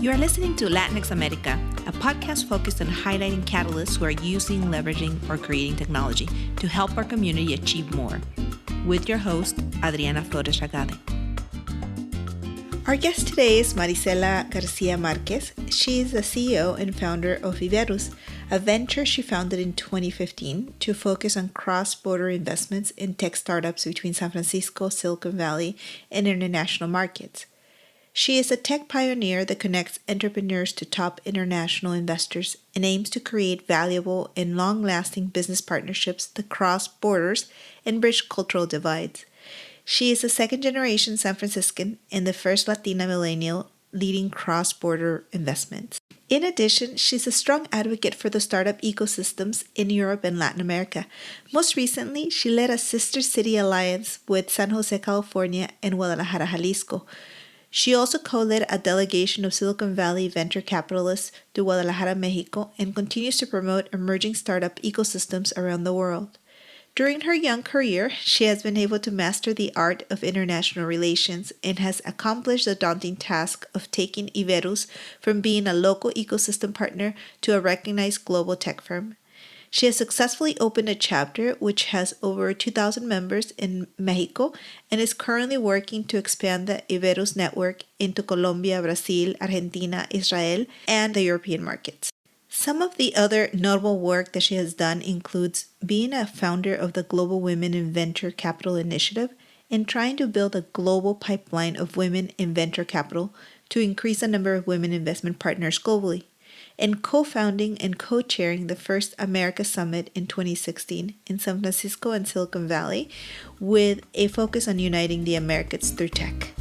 You are listening to Latinx America, a podcast focused on highlighting catalysts who are using, leveraging, or creating technology to help our community achieve more. With your host, Adriana Flores Ragade. Our guest today is Marisela Garcia Marquez. She is the CEO and founder of Iberus, a venture she founded in 2015 to focus on cross-border investments in tech startups between San Francisco, Silicon Valley, and international markets. She is a tech pioneer that connects entrepreneurs to top international investors and aims to create valuable and long-lasting business partnerships that cross borders and bridge cultural divides. She is a second-generation San Franciscan and the first Latina millennial leading cross-border investments. In addition, she's a strong advocate for the startup ecosystems in Europe and Latin America. Most recently, she led a sister city alliance with San Jose, California, and Guadalajara, Jalisco. She also co-led a delegation of Silicon Valley venture capitalists to Guadalajara, Mexico, and continues to promote emerging startup ecosystems around the world. During her young career, she has been able to master the art of international relations and has accomplished the daunting task of taking Iberus from being a local ecosystem partner to a recognized global tech firm. She has successfully opened a chapter which has over 2,000 members in Mexico and is currently working to expand the Iberus network into Colombia, Brazil, Argentina, Israel, and the European markets. Some of the other notable work that she has done includes being a founder of the Global Women in Venture Capital Initiative and trying to build a global pipeline of women in venture capital to increase the number of women investment partners globally, and co-founding and co-chairing the first America Summit in 2016 in San Francisco and Silicon Valley with a focus on uniting the Americas through tech.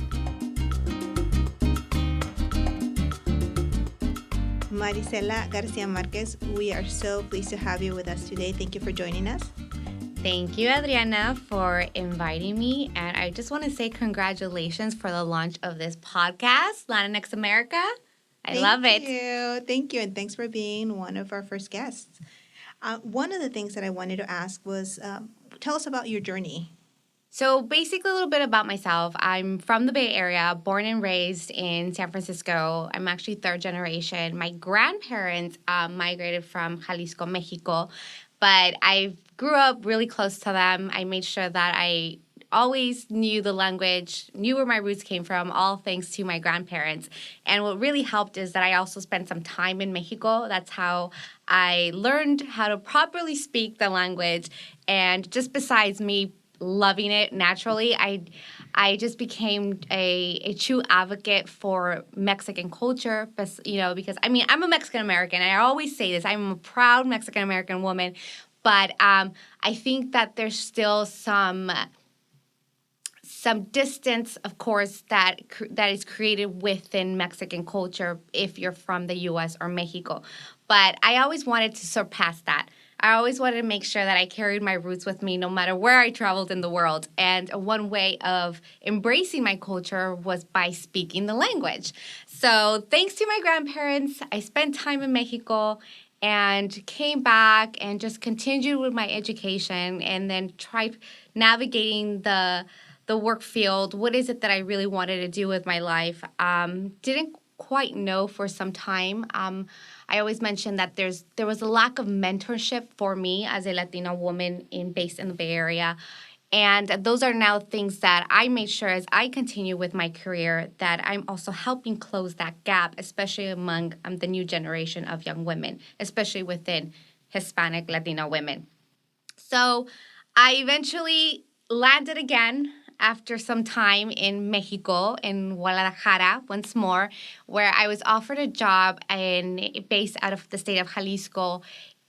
Marisela Garcia Marquez, we are so pleased to have you with us today. Thank you for joining us. Thank you, Adriana, for inviting me. And I just want to say congratulations for the launch of this podcast, Latinx America. I love it. Thank you. And thanks for being one of our first guests. One of the things that I wanted to ask was, tell us about your journey. So basically a little bit about myself. I'm from the Bay Area, born and raised in San Francisco. I'm actually third generation. My grandparents migrated from Jalisco, Mexico, but I grew up really close to them. I made sure that I always knew the language, knew where my roots came from, all thanks to my grandparents. And what really helped is that I also spent some time in Mexico. That's how I learned how to properly speak the language. And just besides me loving it naturally, I just became a true advocate for Mexican culture, because I'm a Mexican American. I always say this. I'm a proud Mexican American woman, but I think that there's still some distance, of course, that is created within Mexican culture if you're from the U.S. or Mexico. But I always wanted to surpass that. I always wanted to make sure that I carried my roots with me no matter where I traveled in the world. And one way of embracing my culture was by speaking the language. So thanks to my grandparents, I spent time in Mexico and came back and just continued with my education and then tried navigating the work field. What is it that I really wanted to do with my life? Didn't quite know for some time. I always mention that there was a lack of mentorship for me as a Latina woman based in the Bay Area. And those are now things that I made sure as I continue with my career that I'm also helping close that gap, especially among the new generation of young women, especially within Hispanic Latina women. So I eventually landed again after some time in Mexico, in Guadalajara, once more, where I was offered a job based out of the state of Jalisco,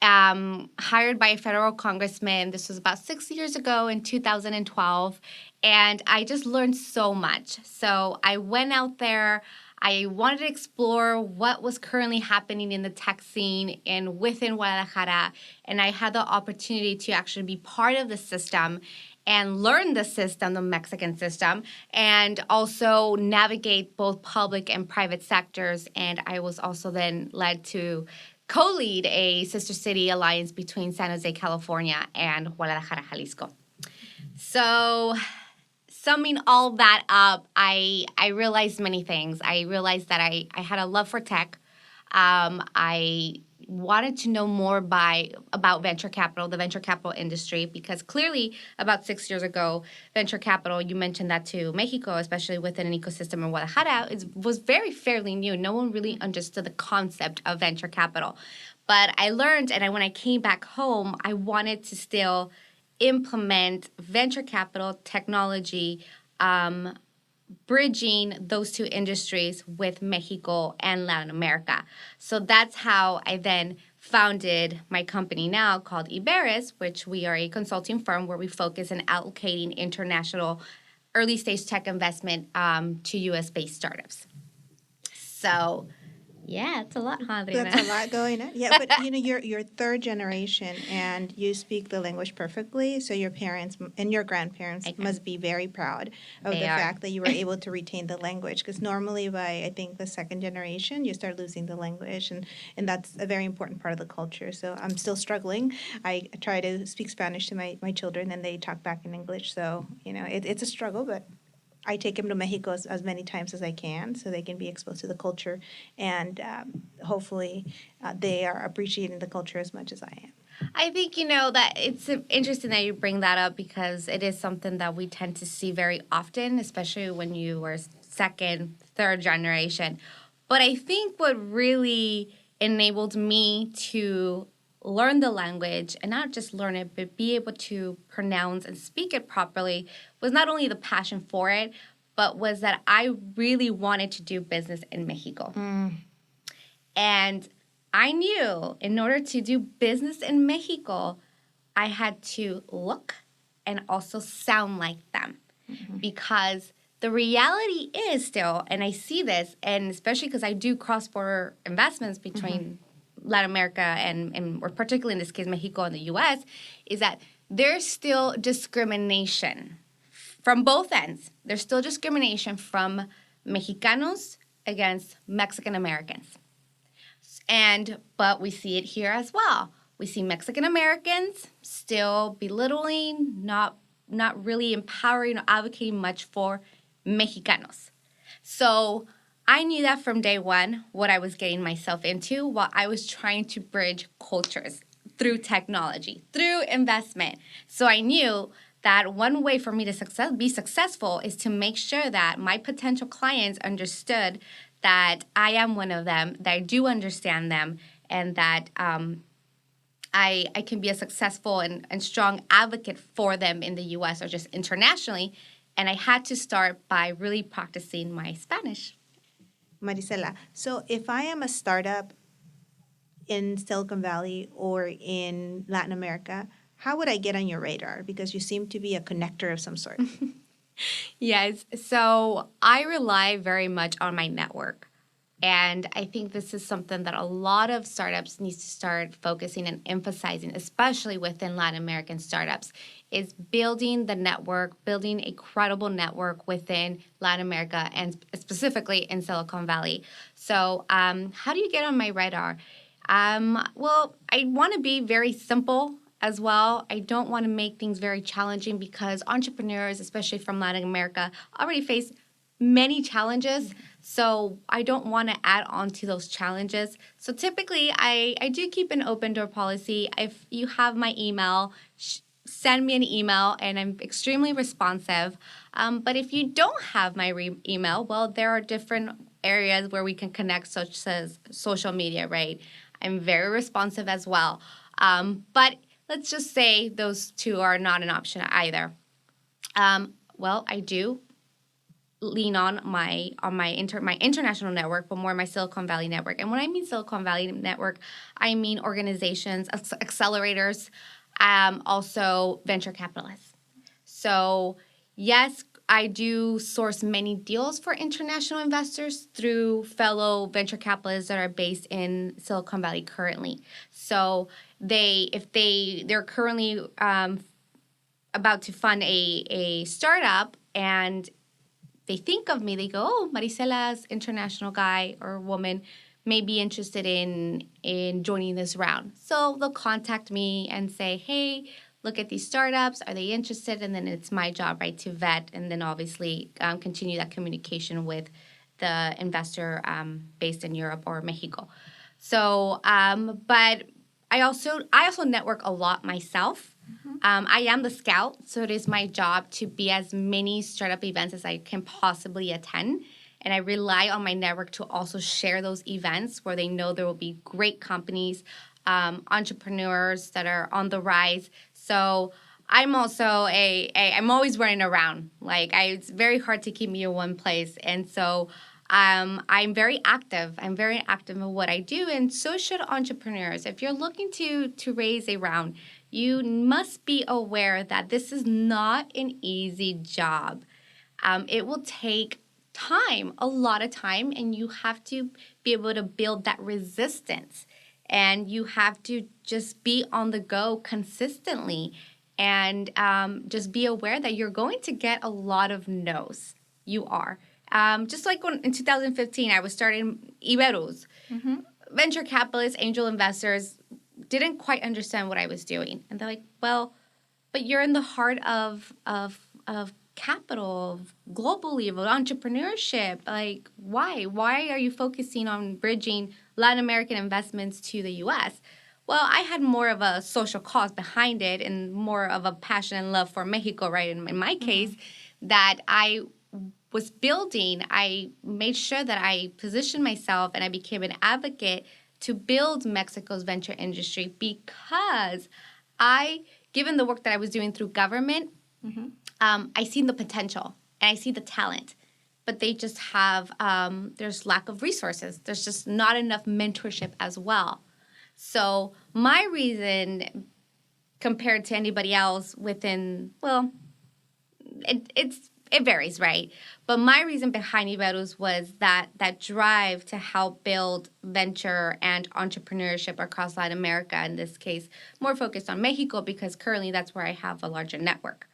hired by a federal congressman. This was about 6 years ago in 2012, and I just learned so much. So I went out there. I wanted to explore what was currently happening in the tech scene and within Guadalajara, and I had the opportunity to actually be part of the system and learn the system, the Mexican system, and also navigate both public and private sectors. And I was also then led to co-lead a sister city alliance between San Jose, California, and Guadalajara, Jalisco. So summing all that up, I realized many things. I realized that I had a love for tech. I wanted to know more about venture capital, the venture capital industry, because clearly about 6 years ago, venture capital, you mentioned that to Mexico, especially within an ecosystem in Guadalajara, was very fairly new. No one really understood the concept of venture capital. But I learned, and when I came back home, I wanted to still implement venture capital technology, bridging those two industries with Mexico and Latin America. So that's how I then founded my company now called Iberus, which we are a consulting firm where we focus on allocating international early stage tech investment to US based startups. So yeah, it's a lot, huh, Adriana? That's a lot going on. Yeah, but you're third generation and you speak the language perfectly. So your parents and your grandparents must be very proud of the fact that you were able to retain the language. Because normally by, I think, the second generation, you start losing the language. And that's a very important part of the culture. So I'm still struggling. I try to speak Spanish to my children and they talk back in English. So, it's a struggle, but I take them to Mexico as many times as I can so they can be exposed to the culture and hopefully they are appreciating the culture as much as I am. I think, that it's interesting that you bring that up because it is something that we tend to see very often, especially when you were second, third generation. But I think what really enabled me to learn the language and not just learn it, but be able to pronounce and speak it properly was not only the passion for it, but was that I really wanted to do business in Mexico. And I knew in order to do business in Mexico, I had to look and also sound like them. Because the reality is still, and I see this, and especially because I do cross-border investments between Latin America and or particularly in this case, Mexico and the U.S., is that there's still discrimination from both ends. There's still discrimination from Mexicanos against Mexican Americans. But we see it here as well. We see Mexican Americans still belittling, not really empowering or advocating much for Mexicanos. So I knew that from day one what I was getting myself into while I was trying to bridge cultures through technology, through investment. So I knew that one way for me to be successful is to make sure that my potential clients understood that I am one of them, that I do understand them, and that I can be a successful and strong advocate for them in the U.S. or just internationally. And I had to start by really practicing my Spanish. Marisela, so if I am a startup in Silicon Valley or in Latin America, how would I get on your radar? Because you seem to be a connector of some sort. Yes. So I rely very much on my network. And I think this is something that a lot of startups need to start focusing and emphasizing, especially within Latin American startups, is building the network, building a credible network within Latin America and specifically in Silicon Valley. So how do you get on my radar? Well, I want to be very simple as well. I don't want to make things very challenging because entrepreneurs, especially from Latin America, already face many challenges. So I don't want to add on to those challenges. So typically, I do keep an open door policy. If you have my email, send me an email, and I'm extremely responsive. But if you don't have my email, well, there are different areas where we can connect, such as social media, right? I'm very responsive as well. But let's just say those two are not an option either. Well, I do lean on my international network, but more my Silicon Valley network. And when I mean Silicon Valley network, I mean organizations, accelerators, also venture capitalists. So yes, I do source many deals for international investors through fellow venture capitalists that are based in Silicon Valley currently. So they're currently about to fund a startup and they think of me, they go, oh, Marisela's international guy or woman may be interested in joining this round. So they'll contact me and say, hey, look at these startups. Are they interested? And then it's my job, right, to vet and then obviously continue that communication with the investor based in Europe or Mexico. So, but I also network a lot myself. I am the scout, so it is my job to be as many startup events as I can possibly attend. And I rely on my network to also share those events where they know there will be great companies, entrepreneurs that are on the rise. So I'm also I'm always running around. It's very hard to keep me in one place. And so I'm very active. I'm very active in what I do, and so should entrepreneurs. If you're looking to raise a round, you must be aware that this is not an easy job. It will take time, a lot of time, and you have to be able to build that resistance. And you have to just be on the go consistently and just be aware that you're going to get a lot of no's. You are. Just like in 2015, I was starting Iberus. Venture capitalists, angel investors didn't quite understand what I was doing. And they're like, well, but you're in the heart of capital, of globally, of entrepreneurship. Like, why? Why are you focusing on bridging Latin American investments to the U.S.? Well, I had more of a social cause behind it and more of a passion and love for Mexico, right? In my case, that I was building, I made sure that I positioned myself and I became an advocate to build Mexico's venture industry because given the work that I was doing through government, I seen the potential and I see the talent, but they just have, there's lack of resources. There's just not enough mentorship as well. So my reason compared to anybody else within, well, it varies, right? But my reason behind Iberus was that drive to help build venture and entrepreneurship across Latin America, in this case, more focused on Mexico because currently that's where I have a larger network.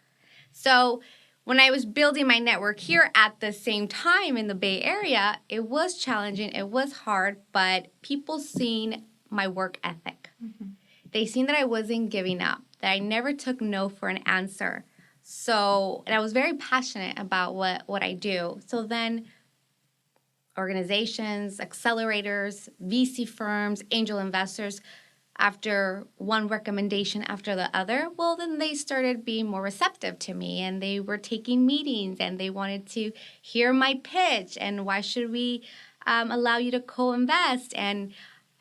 So when I was building my network here at the same time in the Bay Area, it was challenging, it was hard, but people seen my work ethic. They seen that I wasn't giving up, that I never took no for an answer. So, and I was very passionate about what I do. So then organizations, accelerators, VC firms, angel investors, after one recommendation after the other, well, then they started being more receptive to me and they were taking meetings and they wanted to hear my pitch and why should we allow you to co-invest. And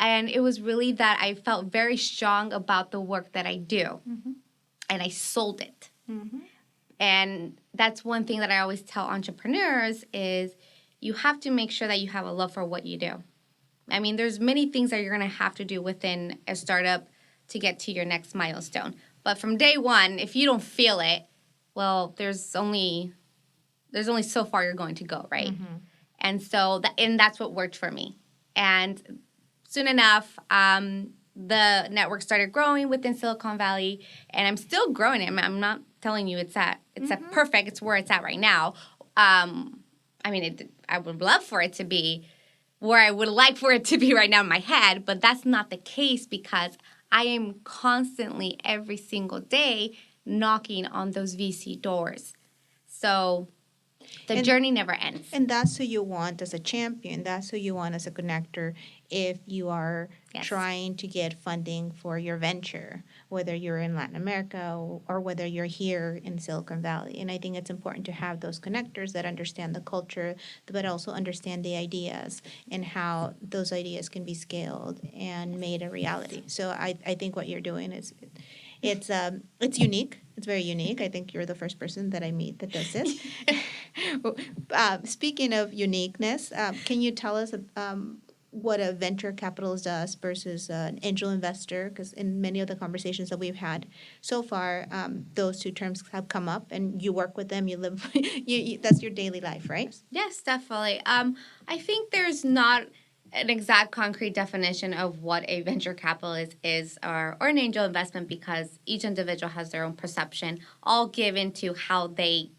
it was really that I felt very strong about the work that I do and I sold it. And that's one thing that I always tell entrepreneurs is you have to make sure that you have a love for what you do. I mean, there's many things that you're going to have to do within a startup to get to your next milestone. But from day one, if you don't feel it, well, there's only so far you're going to go, right? And so that's what worked for me. And soon enough, the network started growing within Silicon Valley, and I'm still growing it. I'm not telling you it's at perfect. It's where it's at right now. I mean, I would love for it to be where I would like for it to be right now in my head, but that's not the case because I am constantly every single day knocking on those VC doors. So the journey never ends. And that's who you want as a champion. That's who you want as a connector if you are trying to get funding for your venture, whether you're in Latin America or whether you're here in Silicon Valley. And I think it's important to have those connectors that understand the culture, but also understand the ideas and how those ideas can be scaled and made a reality. So I think what you're doing is it's unique. It's very unique. I think you're the first person that I meet that does this. Speaking of uniqueness, can you tell us what a venture capitalist does versus an angel investor? Because in many of the conversations that we've had so far, those two terms have come up, and you work with them. You live. That's your daily life, right? Yes, definitely. I think there's not an exact concrete definition of what a venture capitalist is or an angel investment because each individual has their own perception, all given to how they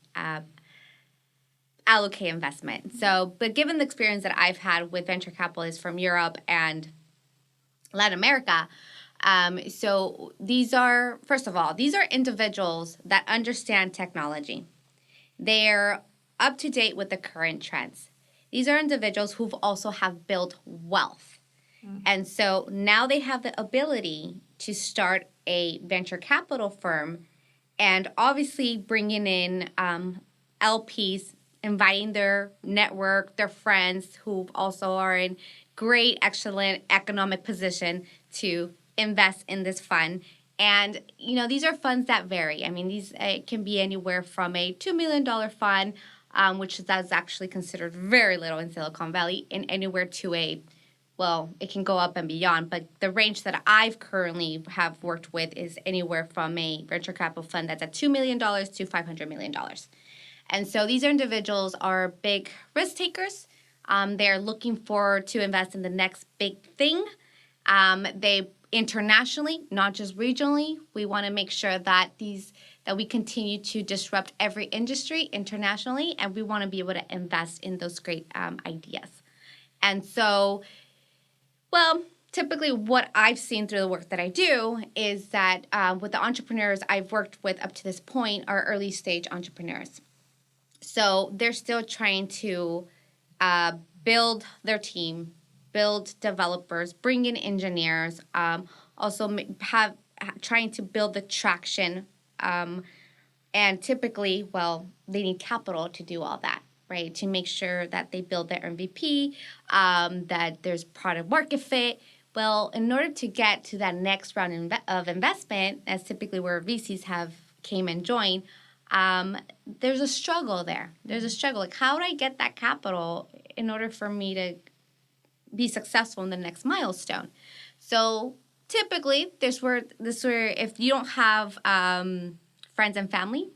allocate investment. So, but given the experience that I've had with venture capitalists from Europe and Latin America, So these are, first of all, these are individuals that understand technology. They're up to date with the current trends. These are individuals who also have built wealth. And so now they have the ability to start a venture capital firm and obviously bringing in LPs, inviting their network, their friends who also are in great, excellent economic position to invest in this fund. And, these are funds that vary. I mean, these can be anywhere from a $2 million fund, which is actually considered very little in Silicon Valley, and anywhere to it can go up and beyond, but the range that I've currently have worked with is anywhere from a venture capital fund that's at $2 million to $500 million. And so these individuals are big risk takers. They're looking to invest in the next big thing. They internationally, not just regionally. We want to make sure that we continue to disrupt every industry internationally, and we want to be able to invest in those great ideas. And so, typically what I've seen through the work that I do is that with the entrepreneurs I've worked with up to this point are early stage entrepreneurs. So they're still trying to build their team, build developers, bring in engineers, also trying to build the traction. And typically, they need capital to do all that, right? To make sure that they build their MVP, that there's product market fit. Well, in order to get to that next round of investment, that's typically where VCs came and joined, there's a struggle there. There's a struggle. Like, how do I get that capital in order for me to be successful in the next milestone? So typically, this where if you don't have friends and family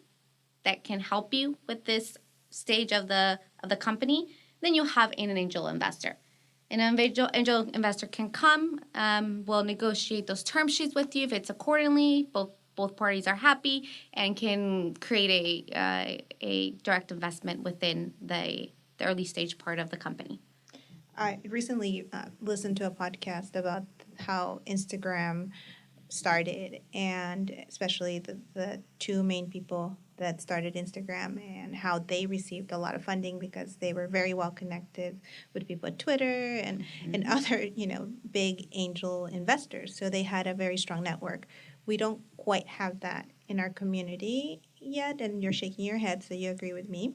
that can help you with this stage of the company, then you'll have an angel investor. An angel investor can come, will negotiate those term sheets with you if it's accordingly. Both parties are happy and can create a direct investment within the early stage part of the company. I recently listened to a podcast about how Instagram started, and especially the two main people that started Instagram, and how they received a lot of funding because they were very well connected with people at Twitter and other, big angel investors. So they had a very strong network. We don't quite have that in our community yet, and you're shaking your head, so you agree with me.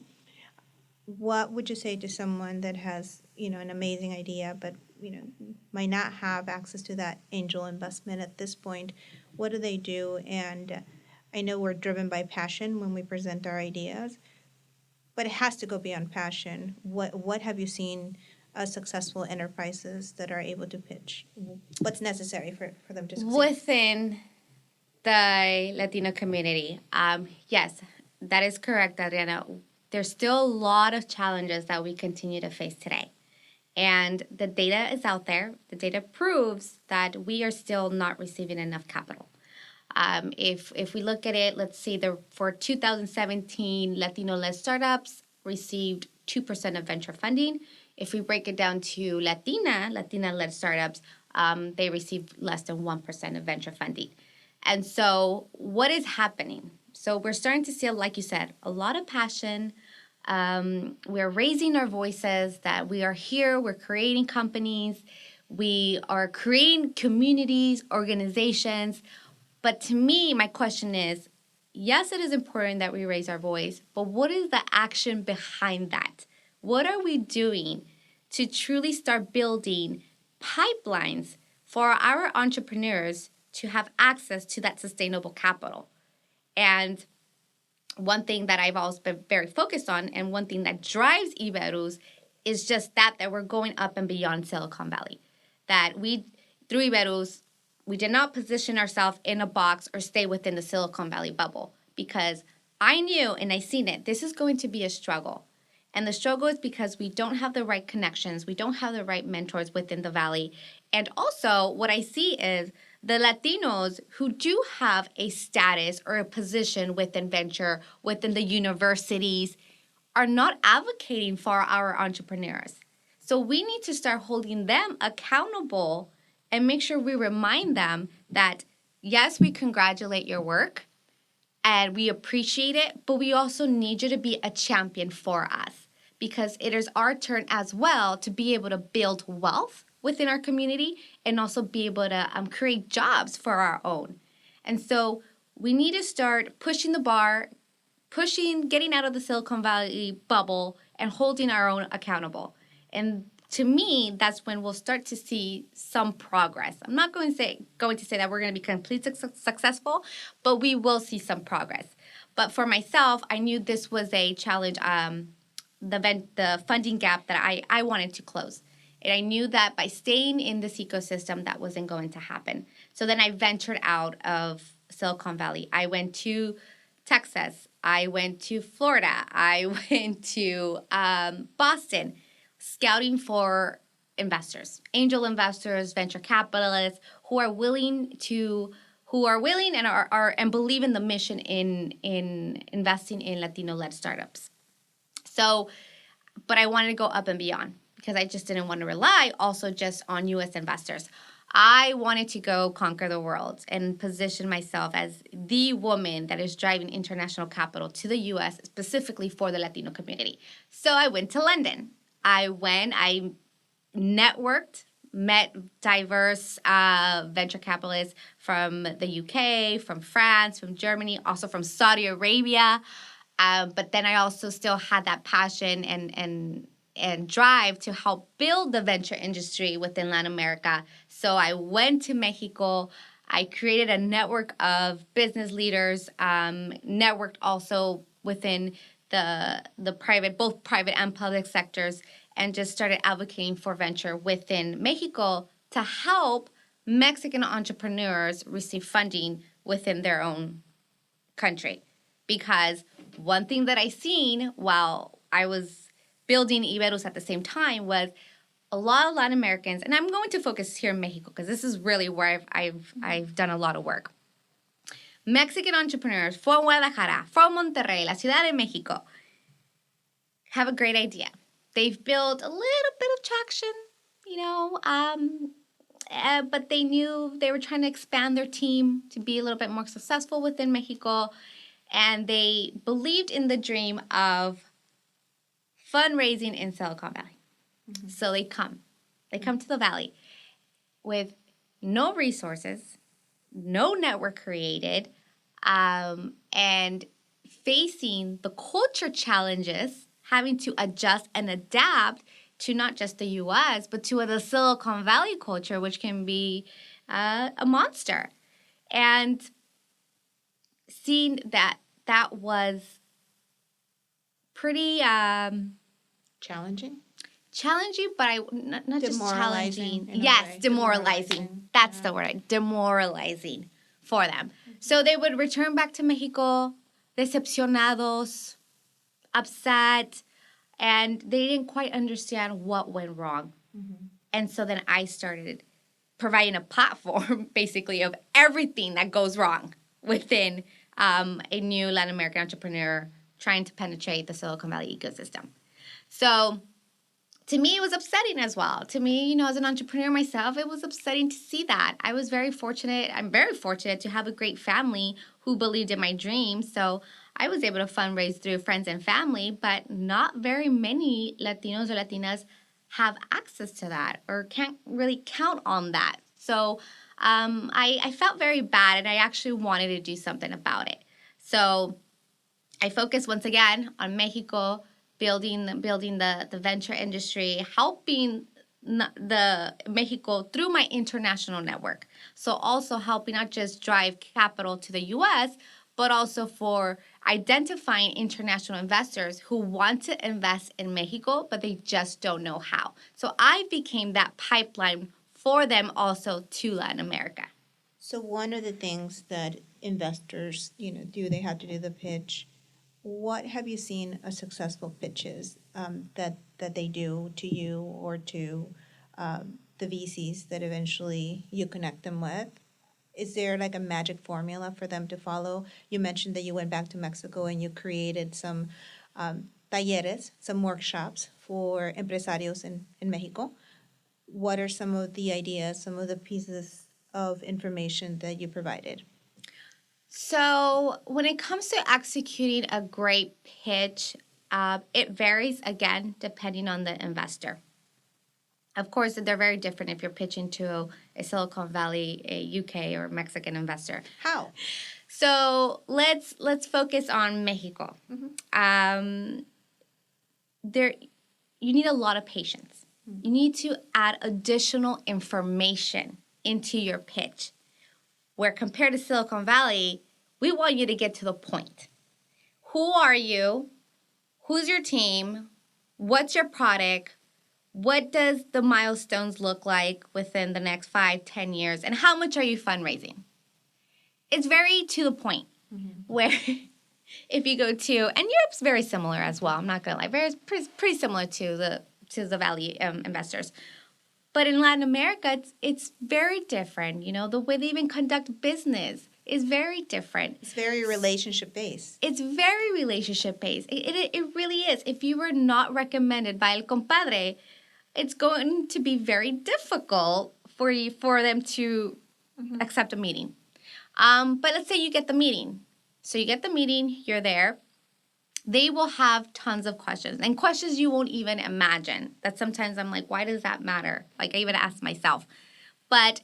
What would you say to someone that has, an amazing idea, but, might not have access to that angel investment at this point? What do they do? And I know we're driven by passion when we present our ideas, but it has to go beyond passion. What have you seen as successful enterprises that are able to pitch? What's necessary for them to succeed? Within the Latino community, yes, that is correct, Adriana. There's still a lot of challenges that we continue to face today. And the data is out there. The data proves that we are still not receiving enough capital. If we look at it, let's see, for 2017, Latino-led startups received 2% of venture funding. If we break it down to Latina-led startups, they received less than 1% of venture funding. And so what is happening? So we're starting to see, like you said, a lot of passion. We're raising our voices that we are here, we're creating companies, we are creating communities, organizations. But to me, my question is, yes, it is important that we raise our voice, but what is the action behind that? What are we doing to truly start building pipelines for our entrepreneurs to have access to that sustainable capital? And one thing that I've always been very focused on, and one thing that drives Iberus, is just that we're going up and beyond Silicon Valley. That through Iberus, we did not position ourselves in a box or stay within the Silicon Valley bubble, because I knew and I seen it, this is going to be a struggle. And the struggle is because we don't have the right connections, we don't have the right mentors within the Valley. And also what I see is the Latinos who do have a status or a position within venture, within the universities, are not advocating for our entrepreneurs. So we need to start holding them accountable and make sure we remind them that, yes, we congratulate your work and we appreciate it, but we also need you to be a champion for us, because it is our turn as well to be able to build wealth within our community and also be able to create jobs for our own. And so we need to start pushing the bar, getting out of the Silicon Valley bubble and holding our own accountable. And to me, that's when we'll start to see some progress. I'm not going to say that we're going to be completely successful, but we will see some progress. But for myself, I knew this was a challenge, the funding gap that I wanted to close. And I knew that by staying in this ecosystem, that wasn't going to happen. So then I ventured out of Silicon Valley. I went to Texas. I went to Florida. I went to Boston, scouting for investors, angel investors, venture capitalists who are willing and are and believe in the mission in investing in Latino-led startups. So, but I wanted to go up and beyond, because I just didn't want to rely also just on U.S. investors. I wanted to go conquer the world and position myself as the woman that is driving international capital to the U.S., specifically for the Latino community. So I went to London. I networked, met diverse venture capitalists from the UK, from France, from Germany, also from Saudi Arabia. But then I also still had that passion and drive to help build the venture industry within Latin America. So I went to Mexico. I created a network of business leaders, networked also within the private, both private and public sectors, and just started advocating for venture within Mexico to help Mexican entrepreneurs receive funding within their own country. Because one thing that I seen while I was building Iberus at the same time was a lot of Latin Americans, and I'm going to focus here in Mexico because this is really where I've done a lot of work. Mexican entrepreneurs from Guadalajara, from Monterrey, la Ciudad de Mexico, have a great idea. They've built a little bit of traction, but they knew they were trying to expand their team to be a little bit more successful within Mexico, and they believed in the dream of fundraising in Silicon Valley. Mm-hmm. So they come to the Valley with no resources, no network created, and facing the culture challenges, having to adjust and adapt to not just the U.S., but to the Silicon Valley culture, which can be a monster. And seeing that was pretty challenging, but not just challenging. Yes, demoralizing. That's the word, demoralizing for them. Mm-hmm. So they would return back to Mexico, decepcionados, upset, and they didn't quite understand what went wrong. Mm-hmm. And so then I started providing a platform, basically, of everything that goes wrong within a new Latin American entrepreneur trying to penetrate the Silicon Valley ecosystem. So to me, it was upsetting as well. To me, as an entrepreneur myself, it was upsetting to see that. I'm very fortunate to have a great family who believed in my dream. So I was able to fundraise through friends and family, but not very many Latinos or Latinas have access to that or can't really count on that. So I felt very bad, and I actually wanted to do something about it. So I focused once again on Mexico, building the venture industry, helping the Mexico through my international network. So also helping not just drive capital to the U.S., but also for identifying international investors who want to invest in Mexico, but they just don't know how. So I became that pipeline for them also to Latin America. So one of the things that investors, do, they have to do the pitch. What have you seen as successful pitches that they do to you or to the VCs that eventually you connect them with? Is there like a magic formula for them to follow? You mentioned that you went back to Mexico and you created some talleres, some workshops for empresarios in Mexico. what are some of the ideas, some of the pieces of information that you provided? So when it comes to executing a great pitch, it varies, again, depending on the investor. Of course, they're very different if you're pitching to a Silicon Valley, a UK, or Mexican investor. How? So let's focus on Mexico. There, you need a lot of patience. You need to add additional information into your pitch. Where compared to Silicon Valley, we want you to get to the point. Who are you? Who's your team? What's your product? What does the milestones look like within the next 5-10 years? And how much are you fundraising? It's very to the point. Where if you go to, and Europe's very similar as well, I'm not going to lie, pretty similar to the Valley investors. But in Latin America, it's very different. The way they even conduct business is very different. It's very relationship-based. It's very relationship-based. It really is. If you were not recommended by el compadre, it's going to be very difficult for them to accept a meeting. But let's say you get the meeting. So you get the meeting, you're there. They will have tons of questions, and questions you won't even imagine. That sometimes I'm like, why does that matter? Like, I even ask myself. But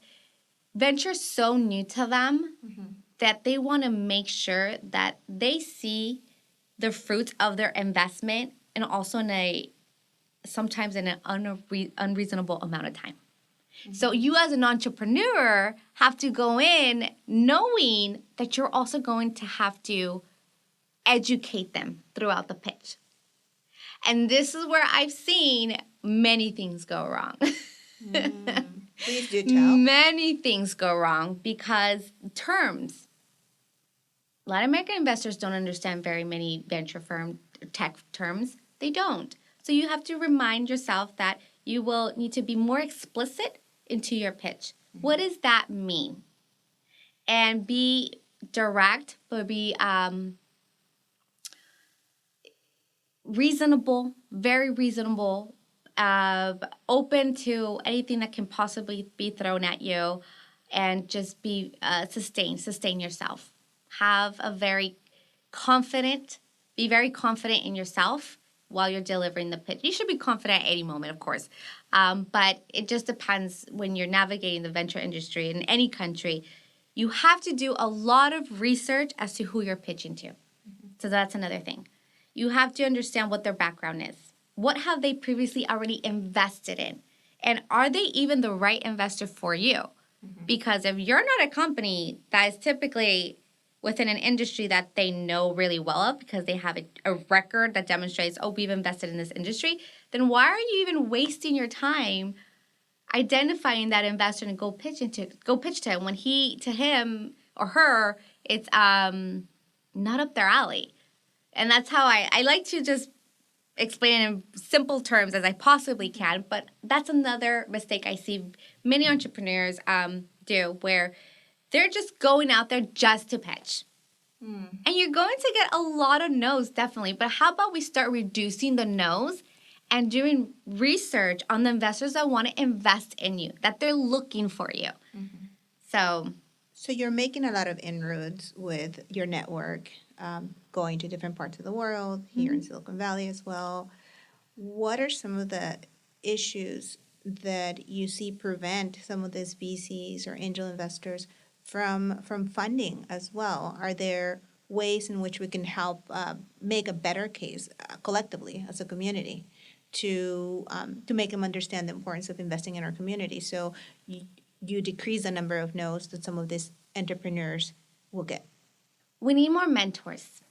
venture's so new to them that they want to make sure that they see the fruits of their investment, and also sometimes in an unreasonable amount of time. So you as an entrepreneur have to go in knowing that you're also going to have to educate them throughout the pitch. And this is where I've seen many things go wrong. Please do tell. Many things go wrong because terms. Latin American investors don't understand very many venture firm tech terms. They don't. So you have to remind yourself that you will need to be more explicit into your pitch. What does that mean? And be direct, but be reasonable, very reasonable, open to anything that can possibly be thrown at you, and just be sustain yourself. Be very confident in yourself while you're delivering the pitch. You should be confident at any moment, of course, but it just depends when you're navigating the venture industry in any country. You have to do a lot of research as to who you're pitching to. So that's another thing. You have to understand what their background is. What have they previously already invested in? And are they even the right investor for you? Because if you're not a company that is typically within an industry that they know really well of, because they have a record that demonstrates, oh, we've invested in this industry, then why are you even wasting your time identifying that investor and go pitch to him when to him or her, it's not up their alley. And that's how I like to just explain it in simple terms as I possibly can. But that's another mistake I see many entrepreneurs do, where they're just going out there just to pitch. And you're going to get a lot of no's, definitely. But how about we start reducing the no's and doing research on the investors that want to invest in you, that they're looking for you. So you're making a lot of inroads with your network, going to different parts of the world, here in Silicon Valley as well. What are some of the issues that you see prevent some of these VCs or angel investors from funding as well? Are there ways in which we can help make a better case collectively as a community to make them understand the importance of investing in our community, so you decrease the number of no's that some of these entrepreneurs will get? we need more mentors.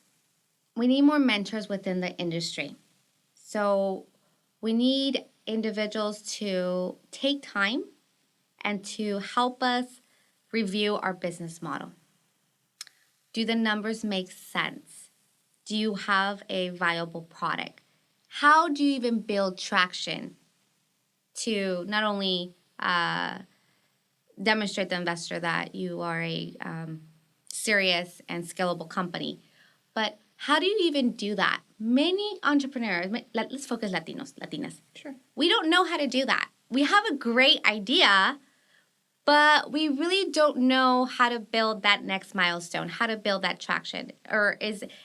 We need more mentors within the industry. So we need individuals to take time and to help us review our business model. Do the numbers make sense? Do you have a viable product? How do you even build traction to not only demonstrate to the investor that you are a serious and scalable company, but how do you even do that? Many entrepreneurs, let's focus Latinas. Sure. We don't know how to do that. we have a great idea, but we really don't know how to build that next milestone, how to build that traction, or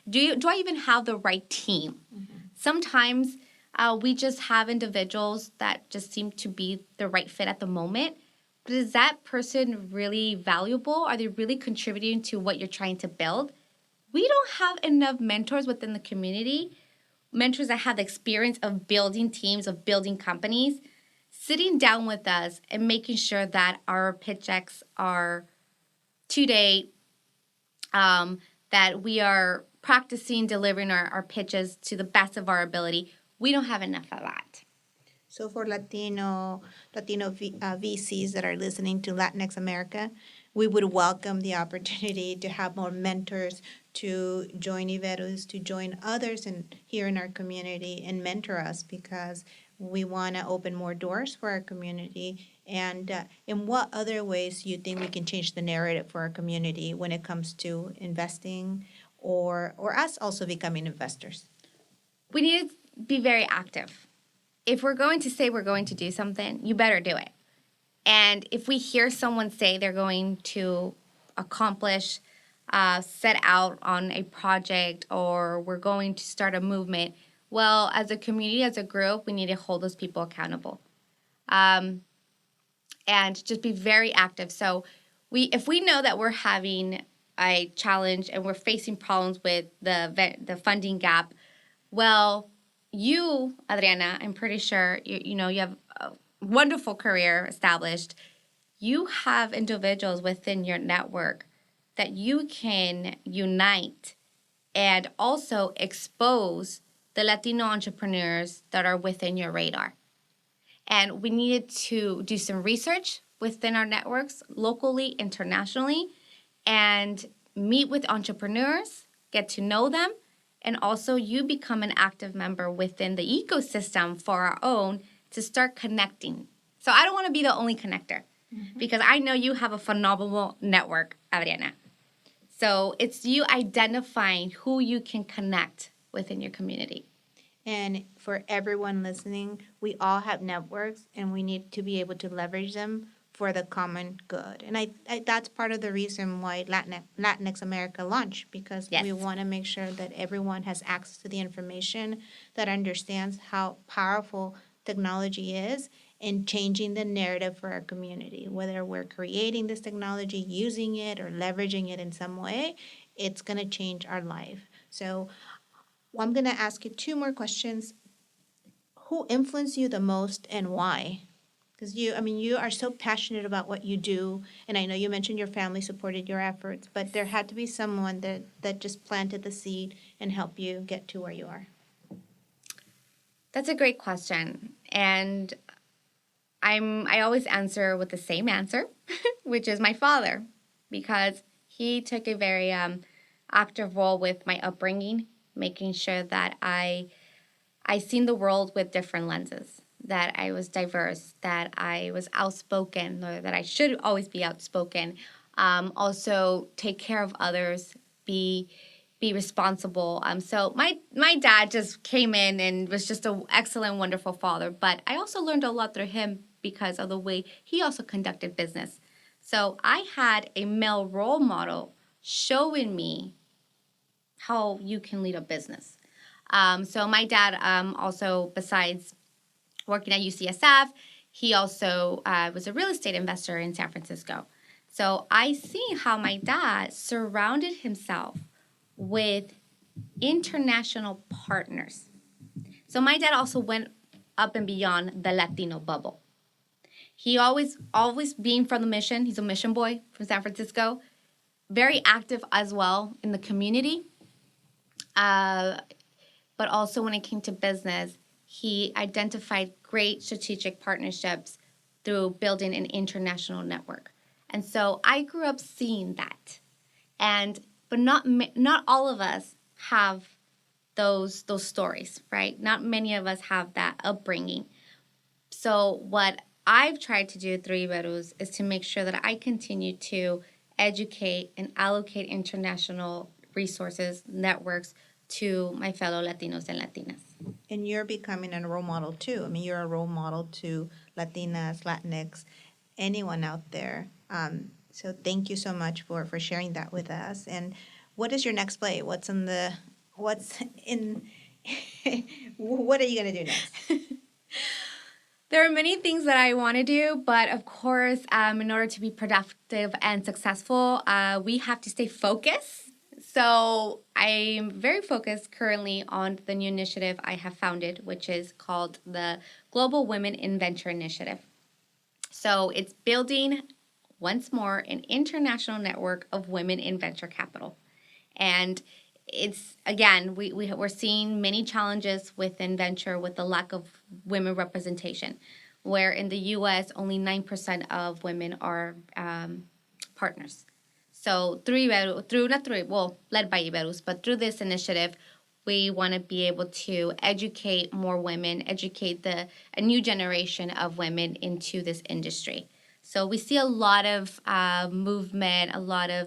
do I even have the right team? Mm-hmm. Sometimes we just have individuals that just seem to be the right fit at the moment. But is that person really valuable? Are they really contributing to what you're trying to build? We don't have enough mentors within the community, mentors that have the experience of building teams, of building companies, sitting down with us and making sure that our pitch decks are to date, that we are practicing delivering our pitches to the best of our ability. We don't have enough of that. So for Latino VCs that are listening to Latinx America, we would welcome the opportunity to have more mentors to join Iberus, to join others here in our community and mentor us, because we want to open more doors for our community. And in what other ways do you think we can change the narrative for our community when it comes to investing or us also becoming investors? We need to be very active. If we're going to say we're going to do something, you better do it. And if we hear someone say they're going to accomplish, set out on a project, or we're going to start a movement, well, as a community, as a group, we need to hold those people accountable. And just be very active. So if we know that we're having a challenge and we're facing problems with the funding gap, well, you, Adriana, I'm pretty sure you have a wonderful career established. You have individuals within your network that you can unite and also expose the Latino entrepreneurs that are within your radar. And we needed to do some research within our networks, locally, internationally, and meet with entrepreneurs, get to know them, and also you become an active member within the ecosystem for our own to start connecting. So I don't want to be the only connector, because I know you have a phenomenal network, Adriana. So it's you identifying who you can connect within your community. And for everyone listening, we all have networks and we need to be able to leverage them for the common good. And I that's part of the reason why Latinx America launched, because Yes. we want to make sure that everyone has access to the information, that understands how powerful technology is in changing the narrative for our community. Whether we're creating this technology, using it, or leveraging it in some way, it's going to change our life. So I'm going to ask you two more questions. Who influenced you the most and why? Because you are so passionate about what you do, and I know you mentioned your family supported your efforts, but there had to be someone that just planted the seed and helped you get to where you are. That's a great question, and I always answer with the same answer, which is my father, because he took a very active role with my upbringing, making sure that I seen the world with different lenses, that I was diverse, that I was outspoken, or that I should always be outspoken. Also, take care of others, be responsible. So my dad just came in and was just an excellent, wonderful father. But I also learned a lot through him because of the way he also conducted business. So I had a male role model showing me how you can lead a business. So my dad also, besides working at UCSF, he also was a real estate investor in San Francisco. So I see how my dad surrounded himself with international partners. So my dad also went up and beyond the Latino bubble. He always being from the mission, he's a mission boy from San Francisco, very active as well in the community. But also when it came to business, he identified great strategic partnerships through building an international network. And so I grew up seeing that. But not all of us have those stories, right? Not many of us have that upbringing. So what I've tried to do through Iberus is to make sure that I continue to educate and allocate international resources, networks, to my fellow Latinos and Latinas. And you're becoming a role model too. I mean, you're a role model to Latinas, Latinx, anyone out there. So thank you so much for sharing that with us. And what is your next play? What are you going to do next? There are many things that I want to do, but of course, in order to be productive and successful, we have to stay focused. So I'm very focused currently on the new initiative I have founded, which is called the Global Women in Venture Initiative. So it's building, once more, an international network of women in venture capital. And it's, again, we're seeing many challenges within venture with the lack of women representation, where in the U.S. only 9% of women are partners. So led by Iberus, but through this initiative, we want to be able to educate more women, educate a new generation of women into this industry. So we see a lot of movement,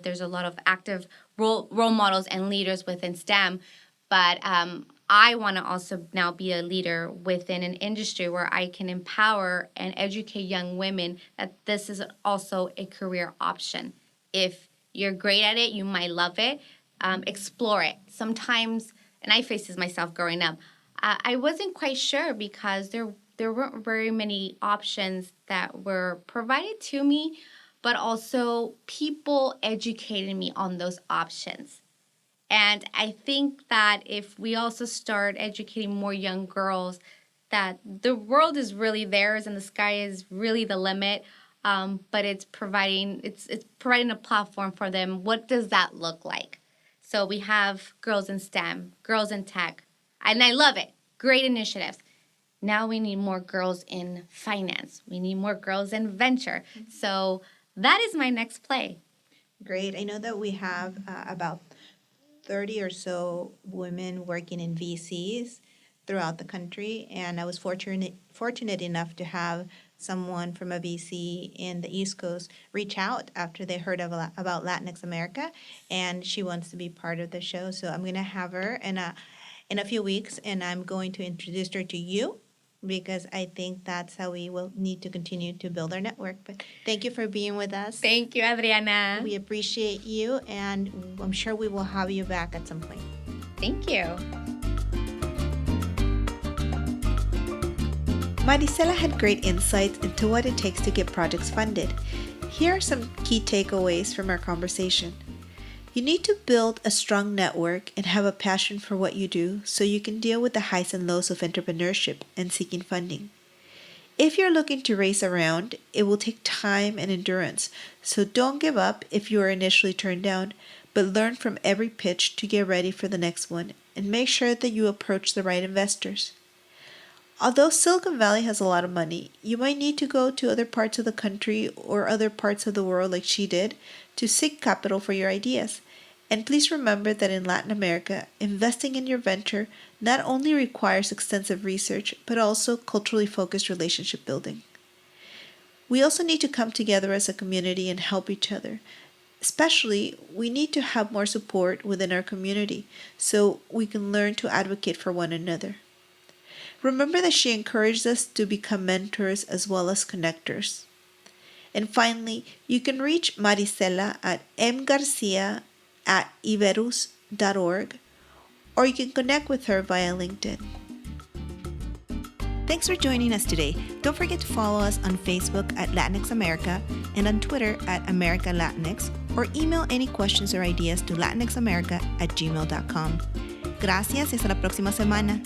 there's a lot of active role models and leaders within STEM, but I want to also now be a leader within an industry where I can empower and educate young women that this is also a career option. If you're great at it, you might love it, explore it. Sometimes, and I faced this myself growing up, I wasn't quite sure because there weren't very many options that were provided to me, but also people educated me on those options. And I think that if we also start educating more young girls that the world is really theirs and the sky is really the limit, but it's providing a platform for them. What does that look like? So we have girls in STEM, girls in tech, and I love it. Great initiatives. Now we need more girls in finance. We need more girls in venture. So that is my next play. Great. I know that we have about 30 or so women working in VCs throughout the country, and I was fortunate enough to have someone from a VC in the East Coast reach out after they heard about Latinx America, and she wants to be part of the show. So I'm going to have her in a few weeks, and I'm going to introduce her to you because I think that's how we will need to continue to build our network. But thank you for being with us. Thank you, Adriana. We appreciate you, and I'm sure we will have you back at some point. Thank you. Marisela had great insights into what it takes to get projects funded. Here are some key takeaways from our conversation. You need to build a strong network and have a passion for what you do so you can deal with the highs and lows of entrepreneurship and seeking funding. If you're looking to race a round, it will take time and endurance, so don't give up if you are initially turned down, but learn from every pitch to get ready for the next one and make sure that you approach the right investors. Although Silicon Valley has a lot of money, you might need to go to other parts of the country or other parts of the world like she did to seek capital for your ideas. And please remember that in Latin America, investing in your venture not only requires extensive research, but also culturally focused relationship building. We also need to come together as a community and help each other. Especially, we need to have more support within our community so we can learn to advocate for one another. Remember that she encouraged us to become mentors as well as connectors. And finally, you can reach Marisela at mgarcia@iberus.org, or you can connect with her via LinkedIn. Thanks for joining us today. Don't forget to follow us on Facebook at Latinx America and on Twitter at America Latinx, or email any questions or ideas to latinxamerica@gmail.com. Gracias y hasta la próxima semana.